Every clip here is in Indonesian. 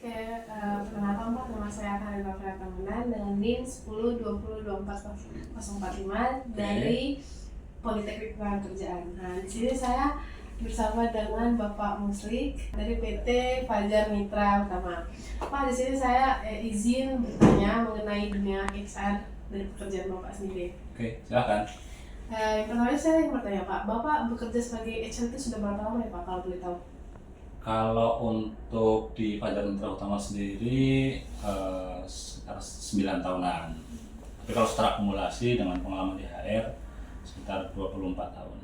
Oke, perkenalkan Pak, nama saya Karin Pratamanan dengan NIM 1020240445 dari Politeknik Kerjaan. Nah, di sini saya bersama dengan Bapak Muslik dari PT Fajar Mitra Utama. Pak, di sini saya izin bertanya mengenai dunia HR dari pekerjaan Bapak sendiri. Oke, silakan. Yang pertama saya ingin bertanya Pak, Bapak bekerja sebagai HR itu sudah berapa lama ya Pak, kalau boleh tahu? Kalau untuk di Fajar Mitra Utama sendiri sekitar 9 tahunan. Tapi kalau secara akumulasi dengan pengalaman di HR sekitar 24 tahun.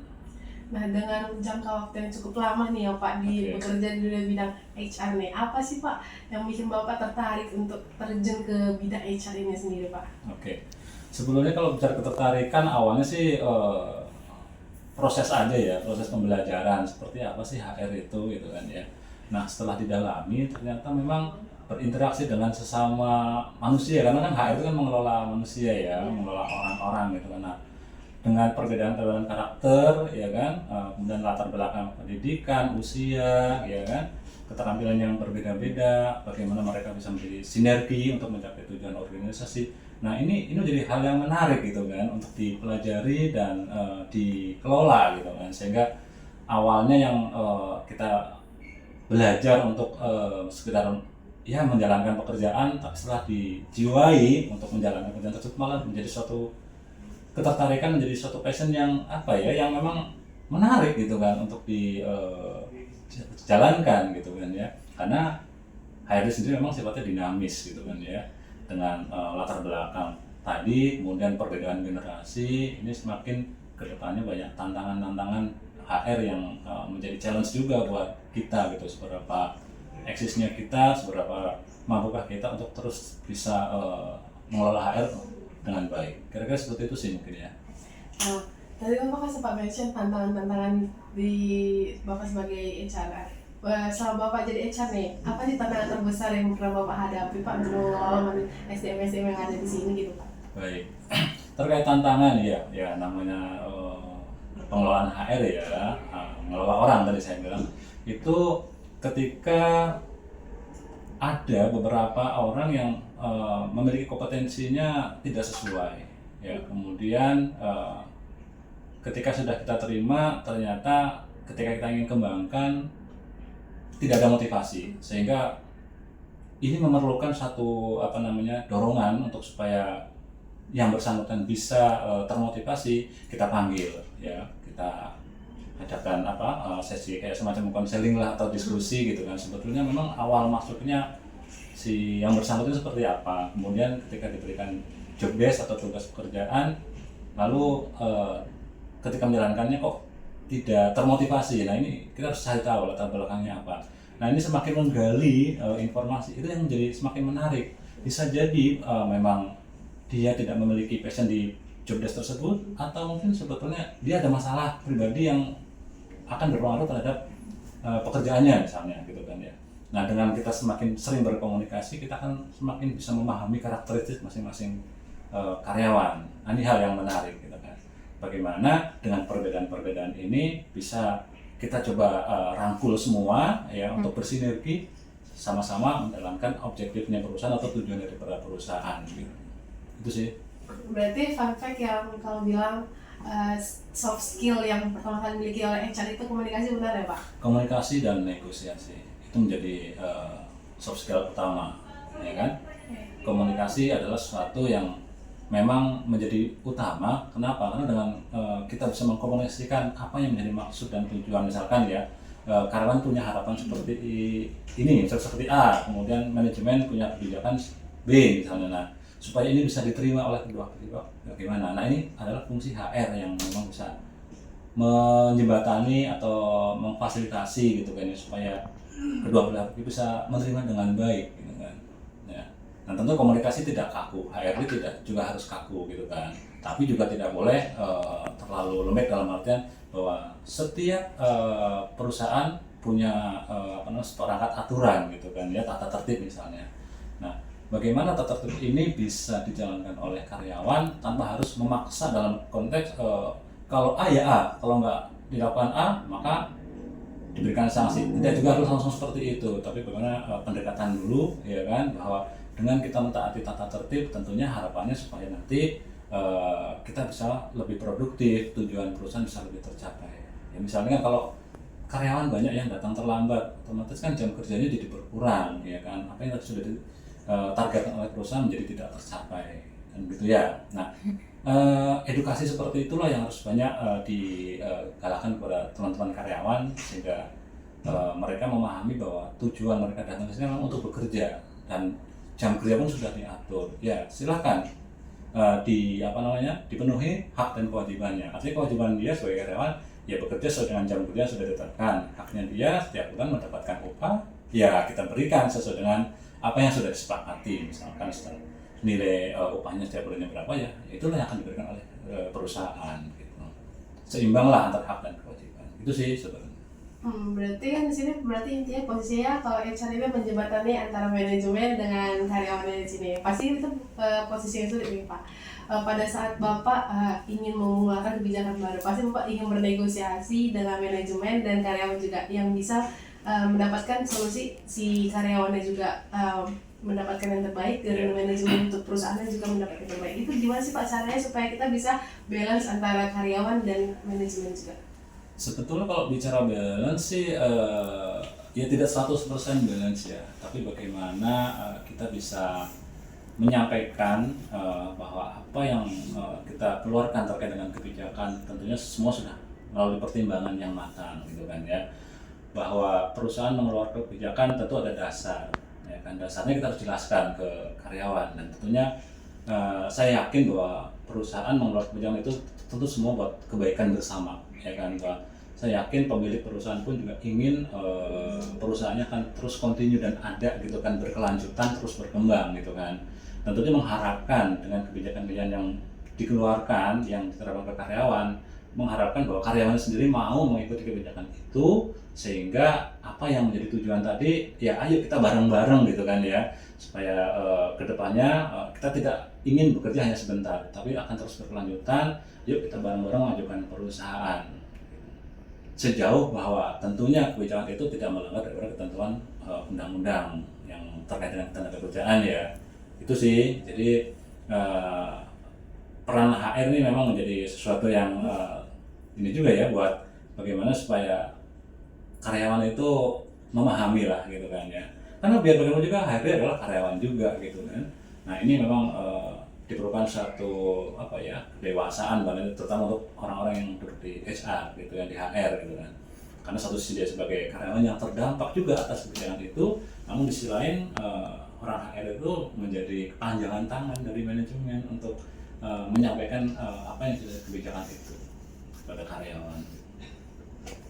Nah, dengan jangka waktu yang cukup lama nih ya Pak bekerja di dunia bidang HR nih, apa sih Pak yang bikin Bapak tertarik untuk terjun ke bidang HR ini sendiri Pak? Oke. Sebelumnya kalau bicara ketertarikan awalnya sih proses aja ya, proses pembelajaran seperti apa sih HR itu gitu kan ya. Nah, setelah didalami ternyata memang berinteraksi dengan sesama manusia, karena kan HR itu kan mengelola manusia ya, mengelola orang-orang gitu kan. Nah, dengan perbedaan-perbedaan karakter ya kan, kemudian latar belakang pendidikan, usia ya kan, keterampilan yang berbeda-beda, bagaimana mereka bisa menjadi sinergi untuk mencapai tujuan organisasi. Nah, ini jadi hal yang menarik gitu kan untuk dipelajari dan dikelola gitu kan, sehingga awalnya yang kita belajar untuk sekedar ya menjalankan pekerjaan, tapi setelah dijiwai untuk menjalankan pekerjaan tersebut malah menjadi suatu ketertarikan, menjadi suatu passion yang apa ya, yang memang menarik gitu kan untuk dijalankan gitu kan ya, karena HRD sendiri memang sifatnya dinamis gitu kan ya, dengan latar belakang tadi, kemudian perbedaan generasi, ini semakin kedepannya banyak tantangan-tantangan HR yang menjadi challenge juga buat kita gitu, seberapa eksisnya kita, seberapa mampukah kita untuk terus bisa mengelola HR dengan baik. Kira-kira seperti itu sih mungkin ya. Nah, tadi Bapak kan sempat mention tantangan-tantangan di Bapak sebagai HR. Selama Bapak jadi HR nih, apa sih tantangan terbesar yang pernah Bapak hadapi Pak untuk mengelola SDM-SDM yang ada di sini gitu Pak? Baik, terkait tantangan ya namanya pengelolaan HR ya, mengelola orang tadi saya bilang, itu ketika ada beberapa orang yang memiliki kompetensinya tidak sesuai ya, kemudian ketika sudah kita terima ternyata ketika kita ingin kembangkan tidak ada motivasi, sehingga ini memerlukan satu dorongan untuk supaya yang bersangkutan bisa termotivasi. Kita panggil ya, kita adakan sesi kayak semacam konseling lah atau diskusi gitu kan, sebetulnya memang awal masuknya si yang bersangkutan seperti apa, kemudian ketika diberikan job desk atau tugas pekerjaan, lalu ketika menjalankannya kok tidak termotivasi. Nah, ini kita harus cari tahu latar belakangnya apa. Nah, ini semakin menggali informasi itu yang menjadi semakin menarik. Bisa jadi memang dia tidak memiliki passion di job desk tersebut, atau mungkin sebetulnya dia ada masalah pribadi yang akan berpengaruh terhadap pekerjaannya misalnya gitu kan ya. Nah, dengan kita semakin sering berkomunikasi, kita akan semakin bisa memahami karakteristik masing-masing karyawan. Nah, ini hal yang menarik gitu kan. Bagaimana dengan perbedaan-perbedaan ini bisa kita coba rangkul semua ya untuk bersinergi sama-sama menjalankan objektifnya perusahaan atau tujuan dari perusahaan gitu. Itu sih. Berarti fun fact yang kalau bilang soft skill yang pertama kali dimiliki oleh HR itu komunikasi, benar ya Pak? Komunikasi dan negosiasi itu menjadi soft skill utama ya kan. Komunikasi adalah sesuatu yang memang menjadi utama. Kenapa? Karena dengan kita bisa mengkomunikasikan apa yang menjadi maksud dan tujuan, misalkan ya karyawan punya harapan seperti ini, seperti A, kemudian manajemen punya kebijakan B misalnya. Nah, supaya ini bisa diterima oleh kedua pihak bagaimana? Nah, ini adalah fungsi HR yang memang bisa menjembatani atau memfasilitasi gitu kan ya, supaya kedua belah pihak bisa menerima dengan baik gitu kan ya. Nah, tentu komunikasi tidak kaku, HRD tidak juga harus kaku gitu kan, tapi juga tidak boleh terlalu lembek dalam artian bahwa setiap perusahaan punya seperangkat aturan gitu kan ya, tata tertib misalnya. Nah, bagaimana tata tertib ini bisa dijalankan oleh karyawan tanpa harus memaksa dalam konteks kalau A ya A, kalau nggak dilakukan A maka diberikan sanksi. Tidak juga harus langsung seperti itu, tapi bagaimana pendekatan dulu, ya kan, bahwa dengan kita mentaati tata tertib, tentunya harapannya supaya nanti kita bisa lebih produktif, tujuan perusahaan bisa lebih tercapai. Ya, misalnya kalau karyawan banyak yang datang terlambat, otomatis kan jam kerjanya jadi berkurang, ya kan, apa yang sudah target oleh perusahaan menjadi tidak tercapai, kan gitu ya. Nah, edukasi seperti itulah yang harus banyak digalakkan kepada teman-teman karyawan, sehingga mereka memahami bahwa tujuan mereka datang ke sini memang untuk bekerja dan jam kerja pun sudah diatur. Ya, silakan dipenuhi hak dan kewajibannya. Artinya kewajiban dia sebagai karyawan ya bekerja sesuai dengan jam kerja yang sudah ditetapkan. Haknya dia setiap bulan mendapatkan upah, ya kita berikan sesuai dengan apa yang sudah disepakati. Misalkan nilai upahnya setiap bulannya berapa, ya itulah yang akan diberikan oleh perusahaan gitu. Seimbanglah antara hak dan kewajiban. Itu sih sebenarnya. Berarti kan di sini intinya posisinya kalau HR ini menjembatani antara manajemen dengan karyawannya di sini. Pasti itu posisi yang sulit nih Pak. Pada saat Bapak ingin mengeluarkan kebijakan baru, pasti Bapak ingin bernegosiasi dengan manajemen dan karyawan juga yang bisa mendapatkan solusi, si karyawannya juga mendapatkan yang terbaik dari manajemen untuk perusahaannya juga mendapatkan yang terbaik. Itu gimana sih Pak caranya supaya kita bisa balance antara karyawan dan manajemen juga? Sebetulnya kalau bicara balance sih ya tidak 100% balance ya, tapi bagaimana kita bisa menyampaikan bahwa apa yang kita keluarkan terkait dengan kebijakan tentunya semua sudah melalui pertimbangan yang matang gitu kan ya, bahwa perusahaan mengeluarkan kebijakan tentu ada dasar, ya kan, dasarnya kita harus jelaskan ke karyawan, dan tentunya saya yakin bahwa perusahaan mengeluarkan kebijakan itu tentu semua buat kebaikan bersama, ya kan. Saya yakin pemilik perusahaan pun juga ingin perusahaannya akan terus kontinu dan ada gitu kan, berkelanjutan, terus berkembang gitu kan. Tentunya mengharapkan dengan kebijakan-kebijakan yang dikeluarkan, yang diterapkan ke karyawan, mengharapkan bahwa karyawan sendiri mau mengikuti kebijakan itu, sehingga apa yang menjadi tujuan tadi, ya ayo kita bareng-bareng gitu kan ya, supaya kedepannya kita tidak ingin bekerja hanya sebentar, tapi akan terus berkelanjutan. Yuk kita bareng-bareng mengajukan perusahaan sejauh bahwa tentunya kebijakan itu tidak melanggar daripada ketentuan undang-undang yang terkait dengan ketenaga kerjaan ya. Itu sih, jadi peran HR ini memang menjadi sesuatu yang ini juga ya, buat bagaimana supaya karyawan itu memahami lah gitu kan ya, karena biar bagaimana juga HR adalah karyawan juga gitu kan. Nah ini memang diperlukan satu kedewasaan banget, terutama untuk orang-orang yang duduk di HR gitu ya, di HR gitu kan, karena satu sisi dia sebagai karyawan yang terdampak juga atas kebijakan itu, namun di sisi lain orang HR itu menjadi kepanjangan tangan dari manajemen untuk menyampaikan apa yang sudah kebijakan itu kepada karyawan.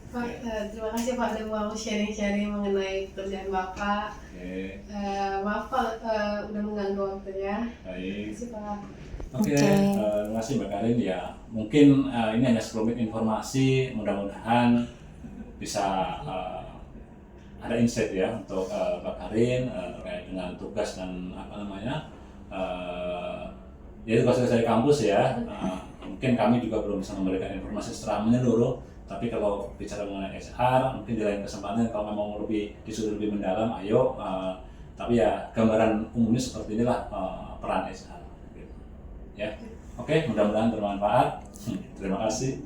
Pak, terima kasih Pak udah mau sharing-sharing mengenai pekerjaan Bapak. Maaf Pak udah mengganggu waktunya. Baik. Terima kasih Pak. Oke. Terima kasih Mbak Karin ya. Mungkin ini hanya sekelumit informasi, mudah-mudahan bisa ada insight ya untuk Mbak Karin terkait dengan tugas dan ya tugas dari kampus ya. Mungkin kami juga belum bisa memberikan informasi secara menyeluruh, tapi kalau bicara mengenai HR, mungkin di lain kesempatan kalau memang disuruh lebih mendalam, ayo. Tapi ya gambaran umumnya seperti inilah peran HR. Gitu. Ya, oke, mudah-mudahan bermanfaat. Terima kasih.